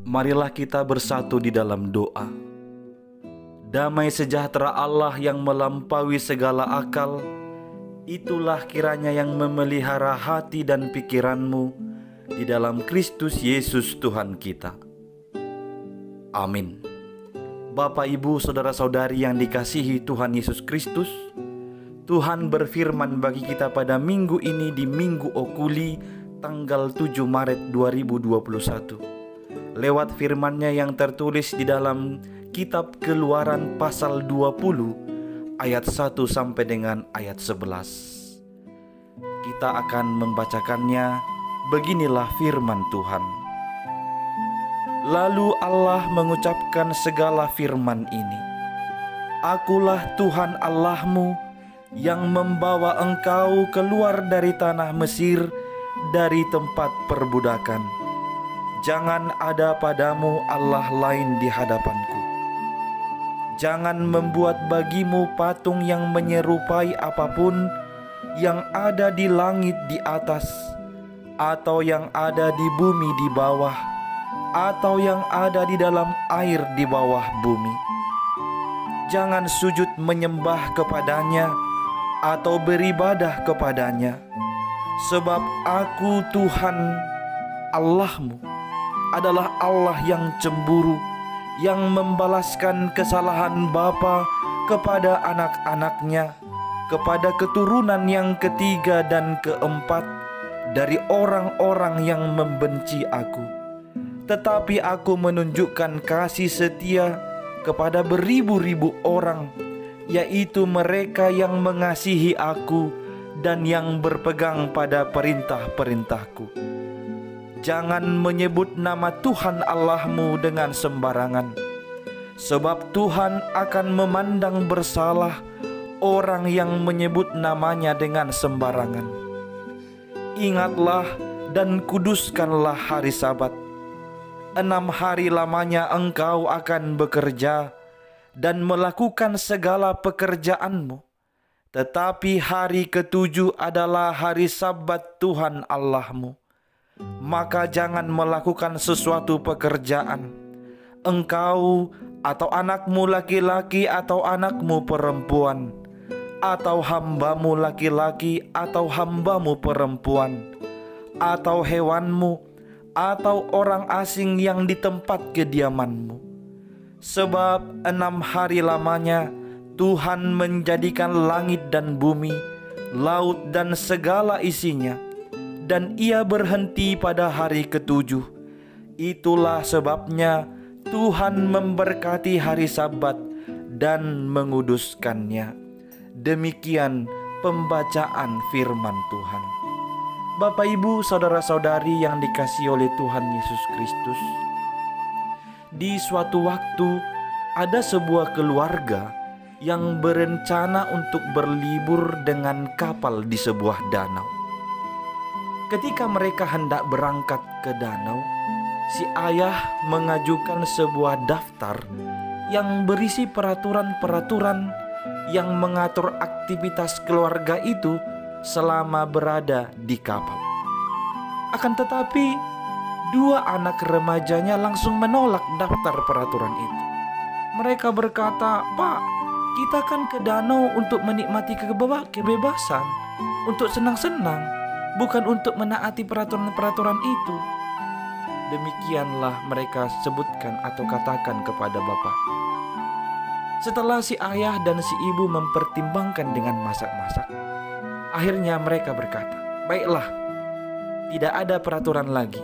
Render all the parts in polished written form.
Marilah kita bersatu di dalam doa. Damai sejahtera Allah yang melampaui segala akal, itulah kiranya yang memelihara hati dan pikiranmu di dalam Kristus Yesus Tuhan kita. Amin. Bapak, Ibu, saudara-saudari yang dikasihi Tuhan Yesus Kristus, Tuhan berfirman bagi kita pada minggu ini di Minggu Okuli tanggal 7 Maret 2021. Lewat firman-Nya yang tertulis di dalam kitab Keluaran pasal 20 ayat 1 sampai dengan ayat 11. Kita akan membacakannya. Beginilah firman Tuhan. Lalu Allah mengucapkan segala firman ini. Akulah Tuhan Allahmu yang membawa engkau keluar dari tanah Mesir, dari tempat perbudakan. Jangan ada padamu Allah lain di hadapanku. Jangan membuat bagimu patung yang menyerupai apapun yang ada di langit di atas, atau yang ada di bumi di bawah, atau yang ada di dalam air di bawah bumi. Jangan sujud menyembah kepadanya atau beribadah kepadanya, sebab Aku Tuhan Allahmu adalah Allah yang cemburu, yang membalaskan kesalahan bapa kepada anak-anaknya, kepada keturunan yang ketiga dan keempat dari orang-orang yang membenci Aku. Tetapi Aku menunjukkan kasih setia kepada beribu-ribu orang, yaitu mereka yang mengasihi Aku dan yang berpegang pada perintah-perintahku. Jangan menyebut nama Tuhan Allahmu dengan sembarangan, sebab Tuhan akan memandang bersalah orang yang menyebut namanya dengan sembarangan. Ingatlah dan kuduskanlah hari Sabat. 6 hari lamanya engkau akan bekerja dan melakukan segala pekerjaanmu. Tetapi hari ke-7 adalah hari Sabat Tuhan Allahmu. Maka jangan melakukan sesuatu pekerjaan, engkau atau anakmu laki-laki atau anakmu perempuan, atau hambamu laki-laki atau hambamu perempuan, atau hewanmu, atau orang asing yang di tempat kediamanmu. Sebab 6 hari lamanya Tuhan menjadikan langit dan bumi, laut dan segala isinya, dan Ia berhenti pada hari ke-7. Itulah sebabnya Tuhan memberkati hari Sabat dan menguduskannya. Demikian pembacaan firman Tuhan. Bapak, Ibu, saudara-saudari yang dikasihi oleh Tuhan Yesus Kristus, di suatu waktu ada sebuah keluarga yang berencana untuk berlibur dengan kapal di sebuah danau. Ketika mereka hendak berangkat ke danau, si ayah mengajukan sebuah daftar yang berisi peraturan-peraturan yang mengatur aktivitas keluarga itu selama berada di kapal. Akan tetapi, 2 anak remajanya langsung menolak daftar peraturan itu. Mereka berkata, "Pak, kita kan ke danau untuk menikmati kebebasan, untuk senang-senang, bukan untuk menaati peraturan-peraturan itu." Demikianlah mereka sebutkan atau katakan kepada bapak. Setelah si ayah dan si ibu mempertimbangkan dengan masak-masak, akhirnya mereka berkata, "Baiklah, tidak ada peraturan lagi.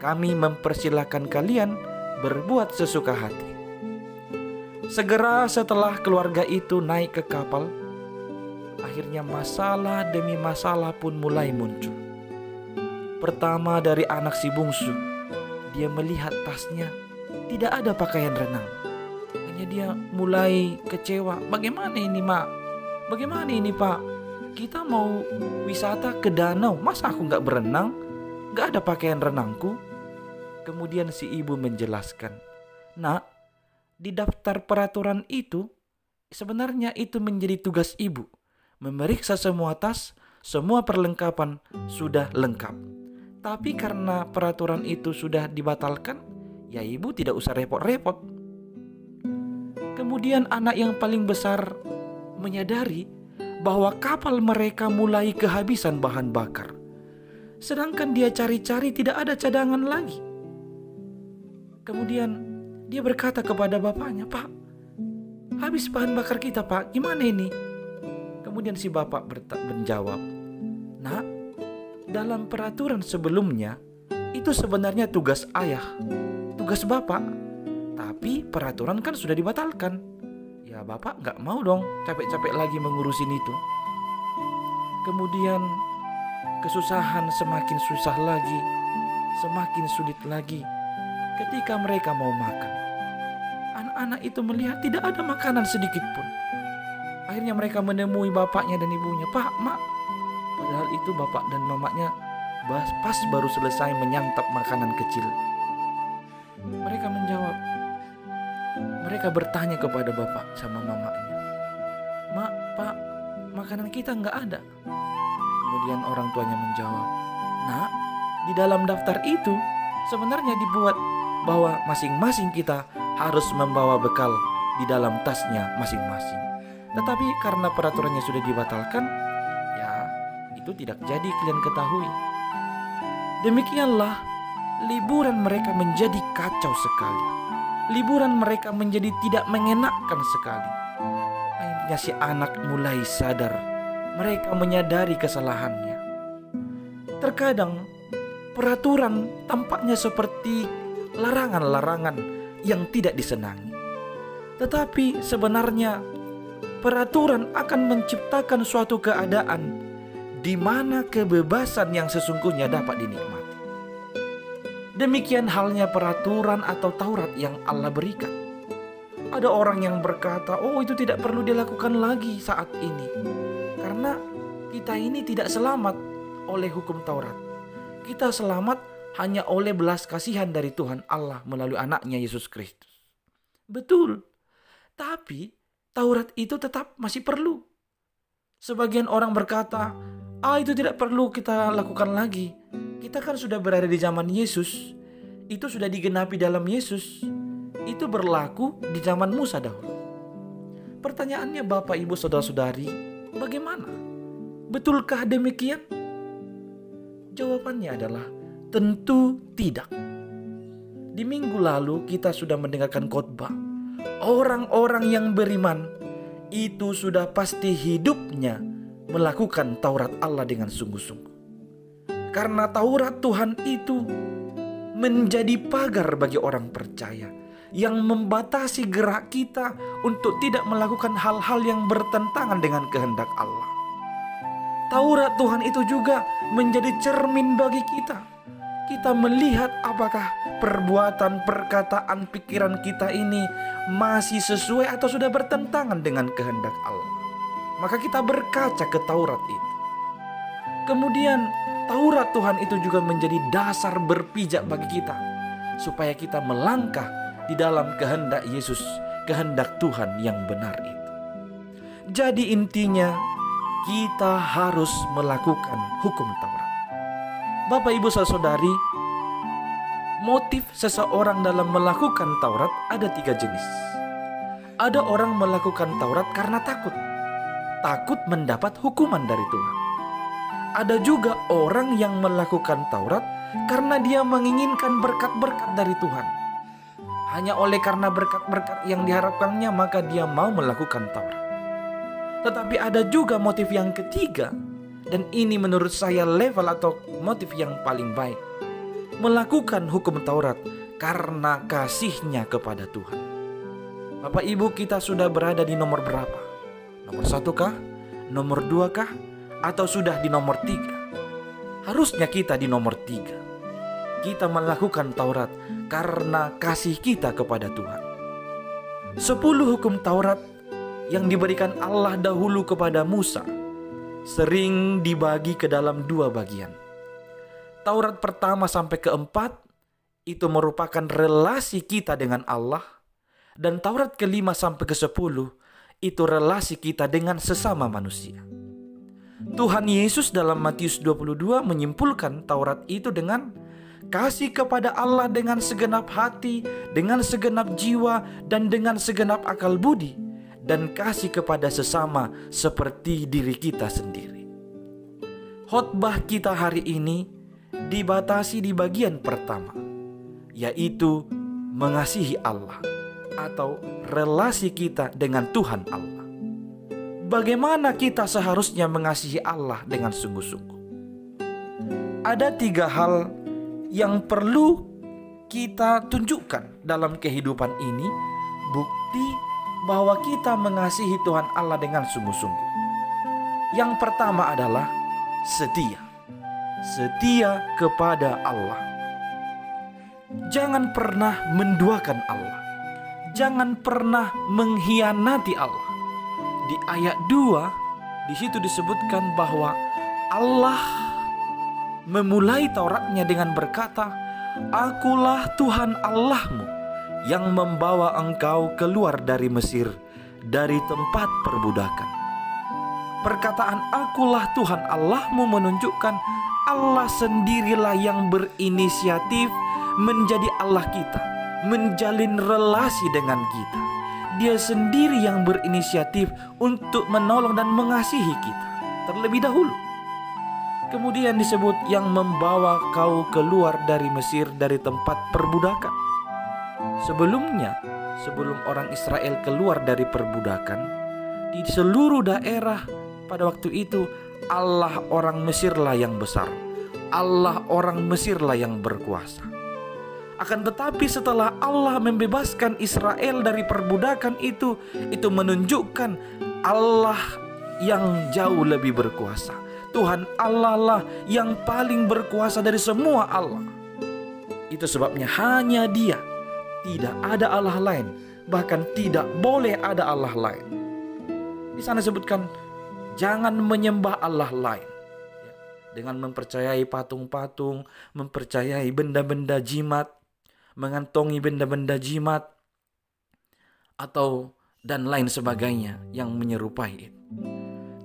Kami mempersilahkan kalian berbuat sesuka hati." Segera setelah keluarga itu naik ke kapal, akhirnya masalah demi masalah pun mulai muncul. Pertama, dari anak si bungsu. Dia melihat tasnya tidak ada pakaian renang. Hanya dia mulai kecewa. "Bagaimana ini, Mak? Bagaimana ini, Pak? Kita mau wisata ke danau, masa aku gak berenang? Gak ada pakaian renangku?" Kemudian si ibu menjelaskan, "Nak, di daftar peraturan itu sebenarnya itu menjadi tugas ibu. Memeriksa semua tas, semua perlengkapan sudah lengkap. Tapi karena peraturan itu sudah dibatalkan, ya ibu tidak usah repot-repot. Kemudian anak yang paling besar menyadari bahwa kapal mereka mulai kehabisan bahan bakar. Sedangkan dia cari-cari tidak ada cadangan lagi. Kemudian dia berkata kepada bapaknya, "Pak, habis bahan bakar kita, Pak. Gimana ini?" Kemudian si bapak menjawab, "Nak, dalam peraturan sebelumnya itu sebenarnya tugas ayah, tugas bapak. Tapi peraturan kan sudah dibatalkan. Ya bapak gak mau dong capek-capek lagi mengurusin itu." Kemudian kesusahan semakin susah lagi, semakin sulit lagi. Ketika mereka mau makan, anak-anak itu melihat tidak ada makanan sedikit pun. Akhirnya mereka menemui bapaknya dan ibunya. "Pak, Mak." Padahal itu bapak dan mamanya pas baru selesai menyantap makanan kecil. Mereka menjawab, mereka bertanya kepada bapak sama mamanya, "Mak, Pak, makanan kita nggak ada." Kemudian orang tuanya menjawab, "Nak, di dalam daftar itu sebenarnya dibuat bahwa masing-masing kita harus membawa bekal di dalam tasnya masing-masing. Tetapi karena peraturannya sudah dibatalkan, ya itu tidak jadi kalian ketahui." Demikianlah liburan mereka menjadi kacau sekali. Liburan mereka menjadi tidak mengenakkan sekali. Akhirnya si anak mulai sadar. Mereka menyadari kesalahannya. Terkadang peraturan tampaknya seperti larangan-larangan yang tidak disenangi. Tetapi sebenarnya peraturan akan menciptakan suatu keadaan di mana kebebasan yang sesungguhnya dapat dinikmati. Demikian halnya peraturan atau Taurat yang Allah berikan. Ada orang yang berkata, "Oh, itu tidak perlu dilakukan lagi saat ini, karena kita ini tidak selamat oleh hukum Taurat. Kita selamat hanya oleh belas kasihan dari Tuhan Allah melalui anaknya Yesus Kristus." Betul, tapi Taurat itu tetap masih perlu. Sebagian orang berkata, itu tidak perlu kita lakukan lagi. Kita kan sudah berada di zaman Yesus. Itu sudah digenapi dalam Yesus. Itu berlaku di zaman Musa dahulu. Pertanyaannya Bapak, Ibu, Saudara-saudari, bagaimana? Betulkah demikian? Jawabannya adalah tentu tidak. Di minggu lalu kita sudah mendengarkan khotbah. Orang-orang yang beriman itu sudah pasti hidupnya melakukan Taurat Allah dengan sungguh-sungguh. Karena Taurat Tuhan itu menjadi pagar bagi orang percaya yang membatasi gerak kita untuk tidak melakukan hal-hal yang bertentangan dengan kehendak Allah. Taurat Tuhan itu juga menjadi cermin bagi kita. Kita melihat apakah perbuatan, perkataan, pikiran kita ini masih sesuai atau sudah bertentangan dengan kehendak Allah. Maka kita berkaca ke Taurat itu. Kemudian Taurat Tuhan itu juga menjadi dasar berpijak bagi kita, supaya kita melangkah di dalam kehendak Yesus, kehendak Tuhan yang benar itu. Jadi intinya kita harus melakukan hukum Taurat. Bapak, Ibu, Saudari, motif seseorang dalam melakukan Taurat ada 3 jenis. Ada orang melakukan Taurat karena takut mendapat hukuman dari Tuhan. Ada juga orang yang melakukan Taurat karena dia menginginkan berkat-berkat dari Tuhan. Hanya oleh karena berkat-berkat yang diharapkannya, maka dia mau melakukan Taurat. Tetapi ada juga motif yang ketiga, dan ini menurut saya level atau motif yang paling baik. Melakukan hukum Taurat karena kasihnya kepada Tuhan. Bapak, Ibu, kita sudah berada di nomor berapa? Nomor 1 kah? Nomor 2 kah? Atau sudah di nomor 3? Harusnya kita di nomor 3. Kita melakukan Taurat karena kasih kita kepada Tuhan. 10 hukum Taurat yang diberikan Allah dahulu kepada Musa sering dibagi ke dalam 2 bagian. Taurat pertama sampai ke-4 itu merupakan relasi kita dengan Allah, dan Taurat ke-5 sampai ke-10 itu relasi kita dengan sesama manusia. Tuhan Yesus dalam Matius 22 menyimpulkan Taurat itu dengan Kasih kepada Allah dengan segenap hati, dengan segenap jiwa, dan dengan segenap akal budi, dan kasih kepada sesama seperti diri kita sendiri. Khotbah kita hari ini dibatasi di bagian pertama, yaitu mengasihi Allah atau relasi kita dengan Tuhan Allah. Bagaimana kita seharusnya mengasihi Allah dengan sungguh-sungguh? Ada 3 hal yang perlu kita tunjukkan dalam kehidupan ini, bukti bahwa kita mengasihi Tuhan Allah dengan sungguh-sungguh. Yang pertama adalah setia. Setia kepada Allah. Jangan pernah menduakan Allah. Jangan pernah mengkhianati Allah. Di ayat 2 di situ disebutkan bahwa Allah memulai Tauratnya dengan berkata, "Akulah Tuhan Allahmu yang membawa engkau keluar dari Mesir, dari tempat perbudakan." Perkataan "akulah Tuhan Allahmu" menunjukkan Allah sendirilah yang berinisiatif menjadi Allah kita, menjalin relasi dengan kita. Dia sendiri yang berinisiatif untuk menolong dan mengasihi kita terlebih dahulu. Kemudian disebut yang membawa kau keluar dari Mesir, dari tempat perbudakan. Sebelumnya, sebelum orang Israel keluar dari perbudakan, di seluruh daerah pada waktu itu Allah orang Mesirlah yang besar. Allah orang Mesirlah yang berkuasa. Akan tetapi setelah Allah membebaskan Israel dari perbudakan itu menunjukkan Allah yang jauh lebih berkuasa. Tuhan Allah lah yang paling berkuasa dari semua Allah. Itu sebabnya hanya Dia, tidak ada Allah lain, bahkan tidak boleh ada Allah lain. Di sana disebutkan jangan menyembah Allah lain, dengan mempercayai patung-patung, mempercayai benda-benda jimat, mengantongi benda-benda jimat, atau dan lain sebagainya yang menyerupai itu.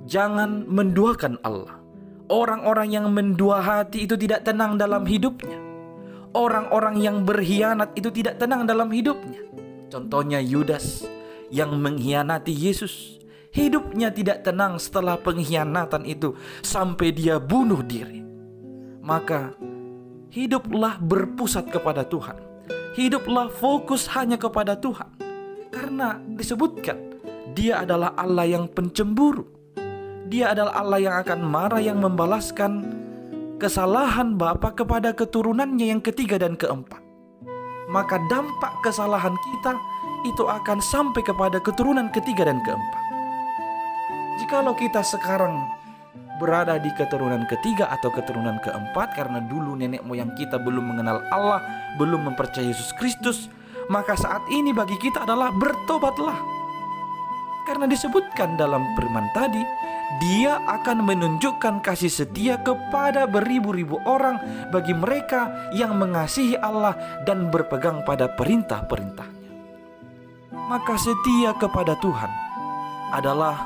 Jangan menduakan Allah. Orang-orang yang mendua hati itu tidak tenang dalam hidupnya. Orang-orang yang berkhianat itu tidak tenang dalam hidupnya. Contohnya Yudas yang mengkhianati Yesus. Hidupnya tidak tenang setelah pengkhianatan itu sampai dia bunuh diri. Maka hiduplah berpusat kepada Tuhan. Hiduplah fokus hanya kepada Tuhan. Karena disebutkan Dia adalah Allah yang pencemburu. Dia adalah Allah yang akan marah, yang membalaskan kesalahan bapa kepada keturunannya yang ketiga dan keempat. Maka dampak kesalahan kita itu akan sampai kepada keturunan ketiga dan keempat. Jikalau kita sekarang berada di keturunan ketiga atau keturunan keempat karena dulu nenek moyang kita belum mengenal Allah, belum mempercayai Yesus Kristus, maka saat ini bagi kita adalah bertobatlah. Karena disebutkan dalam firman tadi, Dia akan menunjukkan kasih setia kepada beribu-ribu orang bagi mereka yang mengasihi Allah dan berpegang pada perintah-perintahnya. Maka setia kepada Tuhan adalah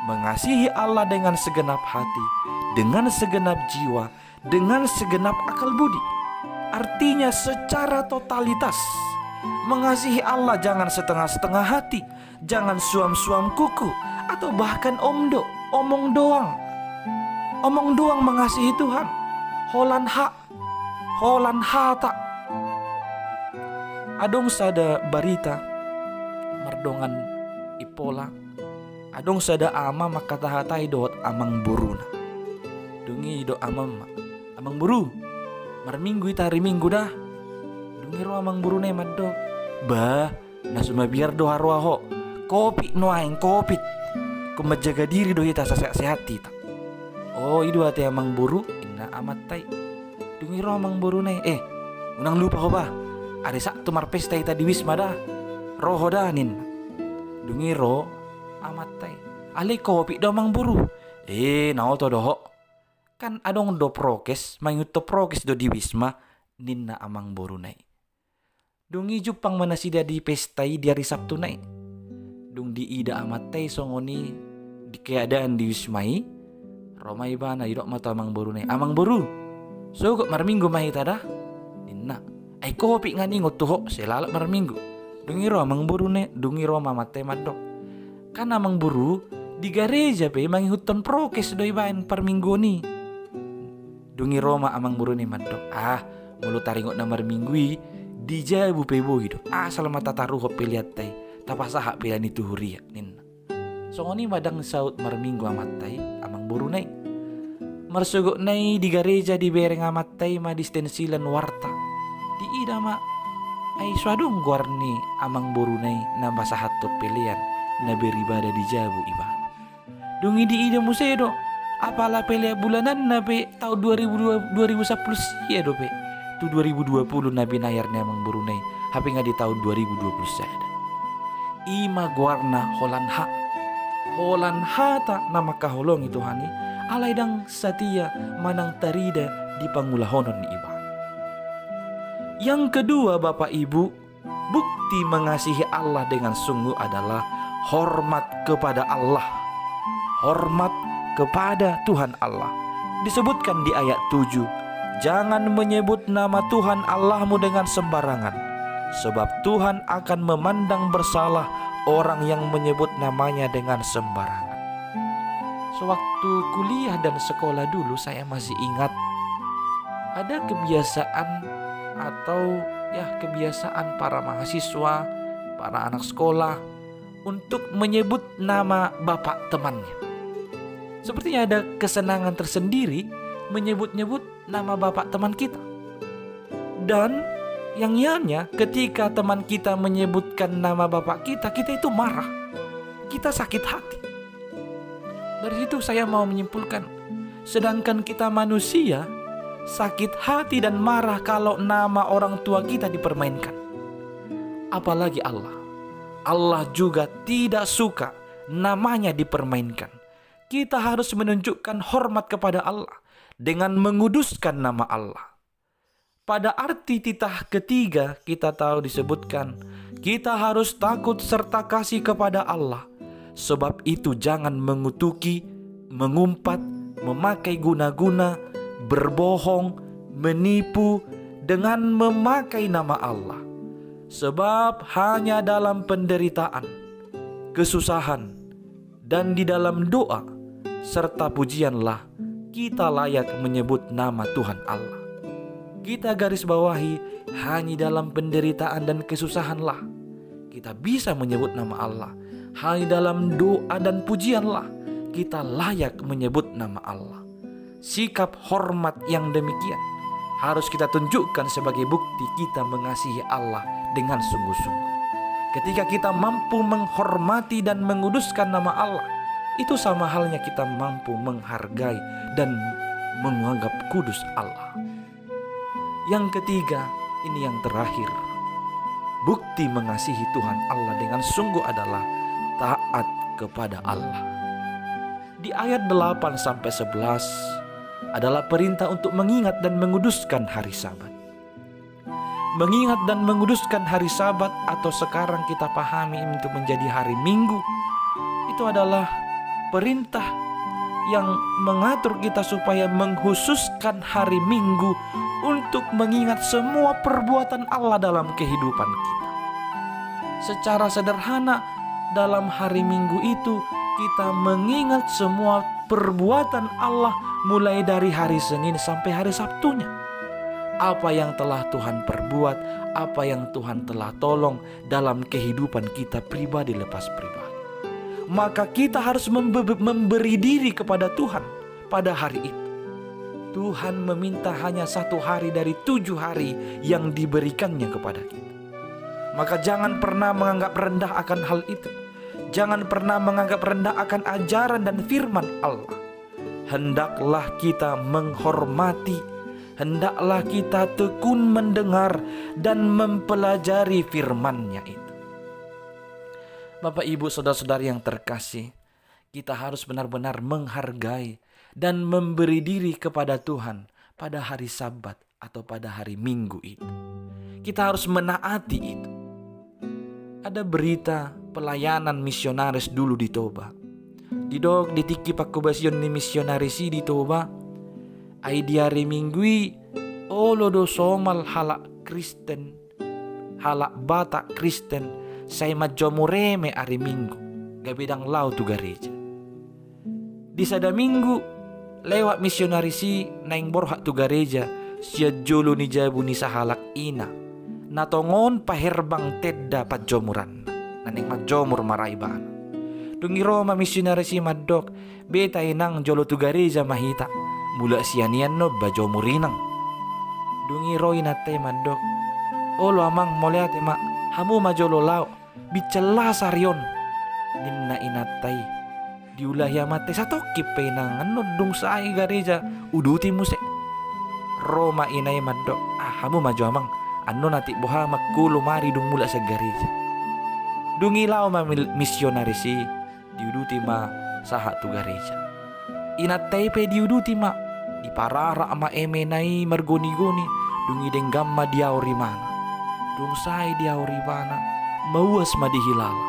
mengasihi Allah dengan segenap hati, dengan segenap jiwa, dengan segenap akal budi. Artinya secara totalitas. Mengasihi Allah jangan setengah-setengah hati, jangan suam-suam kuku, atau bahkan omong doang. Omong doang mengasihi Tuhan. Holan hata. Adong sada barita mardongan ipola. Adong sada ama makatahatai doot amang buruna. Dungi do amang buru. Marminggu ita hari minggu dah. Dungi ro amang buruna maddo. Bah, nasuma biar do harwaho. Kopi noaing kopit. Kumajaga diri do ita sehat ta. Oh, idu ate amang buru ina amat tai. Dungi ro amang buruna unang lupa ko ba. Ari sakto marpesta ita di Wisma dah. Roho danin. Dungi ro amat tai. Ali kopi do amang buru. Nao to doho. Kan adong do prokes, mayut to prokes do di Wisma ninna amang buru nai. Dungi jupang manasida di pestai di hari Sabtu nai. Dung di ida amat tai songoni di keadaan di Wismai. Romai bana idok mata amang buru nai. Amang buru. So kok marminggu mahi tada. Ai kopi ngani ngotuho selalak marminggu. Dungi ro amang buru ne, dungi ro mama temadok. Kan amang buru di gereja pe manghuton prokes doi bain per minggu ni. Dungi Roma amang buru ni madok. Mulu taringot na marminggui di jabu pe bogi do. Selama tataruh peliat tai. Tapasah pilihan itu huria nin. Songoni madang saut marminggu amat tai amang buru nai. Marsugok nai di gereja di bereng amat tai ma distensilan warta. Di ida ma ai swadong guarni amang buru nai nambah sahat pilihan na beribadah di jabu ibadah. Dungi di ida musedo apalah pele bulanan nabe tahun 2010 ya do pe. Tu 2020 nabi nayarnya amang buru nai hape nga di tahun 2020 sada. Ima guarna holan hata nama kaholong itu hani alai dang satia manang tarida di pangulahonon iba. Yang kedua Bapak Ibu, bukti mengasihi Allah dengan sungguh adalah hormat kepada Allah. Hormat kepada Tuhan Allah. Disebutkan di ayat 7, jangan menyebut nama Tuhan Allahmu dengan sembarangan, sebab Tuhan akan memandang bersalah orang yang menyebut namanya dengan sembarangan. Sewaktu kuliah dan sekolah dulu saya masih ingat ada kebiasaan atau kebiasaan para mahasiswa, para anak sekolah untuk menyebut nama bapak temannya. Sepertinya ada kesenangan tersendiri menyebut-nyebut nama bapak teman kita. Dan yang ianya ketika teman kita menyebutkan nama bapak kita itu marah. Kita sakit hati. Dari situ saya mau menyimpulkan, sedangkan kita manusia sakit hati dan marah kalau nama orang tua kita dipermainkan. Apalagi Allah. Allah juga tidak suka namanya dipermainkan. Kita harus menunjukkan hormat kepada Allah dengan menguduskan nama Allah. Pada arti titah ketiga kita tahu disebutkan, kita harus takut serta kasih kepada Allah. Sebab itu jangan mengutuki, mengumpat, memakai guna-guna, berbohong, menipu dengan memakai nama Allah. Sebab hanya dalam penderitaan, kesusahan, dan di dalam doa serta pujianlah kita layak menyebut nama Tuhan Allah. Kita garis bawahi, hanya dalam penderitaan dan kesusahanlah kita bisa menyebut nama Allah. Hanya dalam doa dan pujianlah kita layak menyebut nama Allah. Sikap hormat yang demikian harus kita tunjukkan sebagai bukti kita mengasihi Allah dengan sungguh-sungguh. Ketika kita mampu menghormati dan menguduskan nama Allah, itu sama halnya kita mampu menghargai dan menganggap kudus Allah. Yang ketiga, ini yang terakhir. Bukti mengasihi Tuhan Allah dengan sungguh adalah taat kepada Allah. Di ayat 8-11 adalah perintah untuk mengingat dan menguduskan hari Sabat. Mengingat dan menguduskan hari Sabat atau sekarang kita pahami untuk menjadi hari Minggu, itu adalah perintah yang mengatur kita supaya menghususkan hari Minggu untuk mengingat semua perbuatan Allah dalam kehidupan kita. Secara sederhana, dalam hari Minggu itu kita mengingat semua perbuatan Allah mulai dari hari Senin sampai hari Sabtunya. Apa yang telah Tuhan perbuat, apa yang Tuhan telah tolong dalam kehidupan kita pribadi lepas pribadi. Maka kita harus memberi diri kepada Tuhan pada hari itu. Tuhan meminta hanya 1 hari dari 7 hari yang diberikannya kepada kita. Maka jangan pernah menganggap rendah akan hal itu. Jangan pernah menganggap rendah akan ajaran dan firman Allah. Hendaklah kita menghormati, hendaklah kita tekun mendengar dan mempelajari firman-Nya itu. Bapak, Ibu, saudara-saudari yang terkasih, kita harus benar-benar menghargai dan memberi diri kepada Tuhan pada hari Sabat atau pada hari Minggu itu. Kita harus menaati itu. Ada berita pelayanan misionaris dulu di Toba. Didok ditiki pakubasion ni misionarisi di Toba. Ai di hari Minggui olo do somal halak Kristen, halak Batak Kristen, saya majomureme hari Minggu, gabedang lau tu gereja. Di sada minggu, lewat misionarisi naing borhak tu gereja, sia jolo ni jabu ni sahalak ina, natongon paherbang tedda pajomuran, naning majomur maraiban. Dungi Roma misionarisi madok, beta inang jolo tu gereja mahita, mula sianian no bajomurinang. Dungi roi nate madok, olo amang moleate mak, hamu majolo lau, bicela sarion, ninna inatai, diulah ya mate satoki penangan no dung sai gereja, uduti muse. Roma inai madok, hamu maju amang, anu nati boha makulu mari dung mula sa gereja. Dungi lau ma misionarisi, diuduti ma saha tu gereja. Inatai pe diuduti ma, di parara ama emenai margoni-goni, dungi denggam ma diauri mana, dung sai diauri mana, mauas ma dihilala,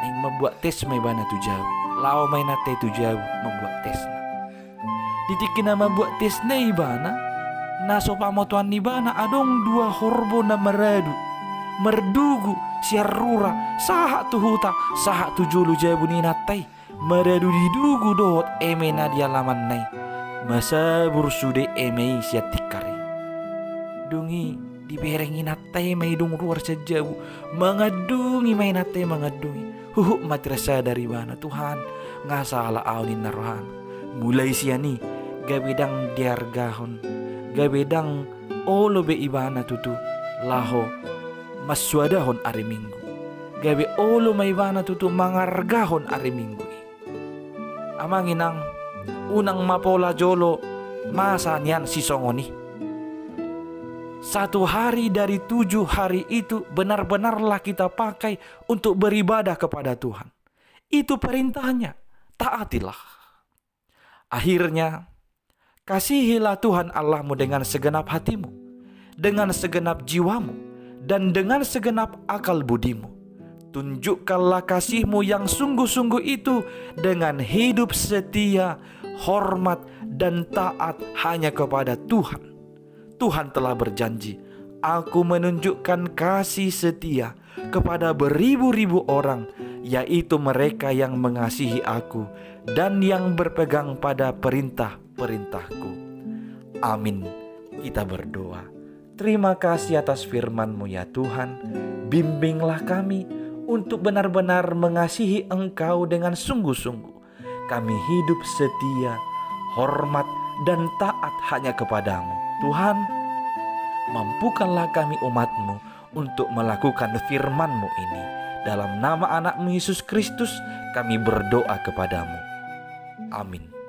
neng membuat tes mai bana tu jauh, lao mai nate tu jauh membuat tes na, ditikina membuat tes na ibana, naso pamotuan ibana adong dua horbo na merdugu siarura, saha tu huta, saha tu julu jauh ni natai, meradu didugu dot emena dia laman nai. Masa bursude emei siatikari dungi diberengin natai mai dung luar sejauh mengadungi mai natai mengadungi matrasa dari mana Tuhan ngasalah aunin narohan mulai siani gabedang diargahon gabedang olo be ibana tutu laho maswadahon ari Minggu gabe olo mai ibana tutu mangargahon ari Minggu amanginang unang mapola jolo masa nian sisongoni. 1 hari dari 7 hari itu benar-benarlah kita pakai untuk beribadah kepada Tuhan. Itu perintahnya, taatilah. Akhirnya, kasihilah Tuhan Allahmu dengan segenap hatimu, dengan segenap jiwamu, dan dengan segenap akal budimu. Tunjukkanlah kasihmu yang sungguh-sungguh itu dengan hidup setia, hormat, dan taat hanya kepada Tuhan. Tuhan telah berjanji, aku menunjukkan kasih setia kepada beribu-ribu orang, yaitu mereka yang mengasihi aku dan yang berpegang pada perintah-perintahku. Amin. Kita berdoa. Terima kasih atas firman-Mu ya Tuhan. Bimbinglah kami untuk benar-benar mengasihi Engkau dengan sungguh-sungguh. Kami hidup setia, hormat, dan taat hanya kepadamu. Tuhan, mampukanlah kami umat-Mu untuk melakukan firman-Mu ini. Dalam nama anak-Mu Yesus Kristus, kami berdoa kepadamu. Amin.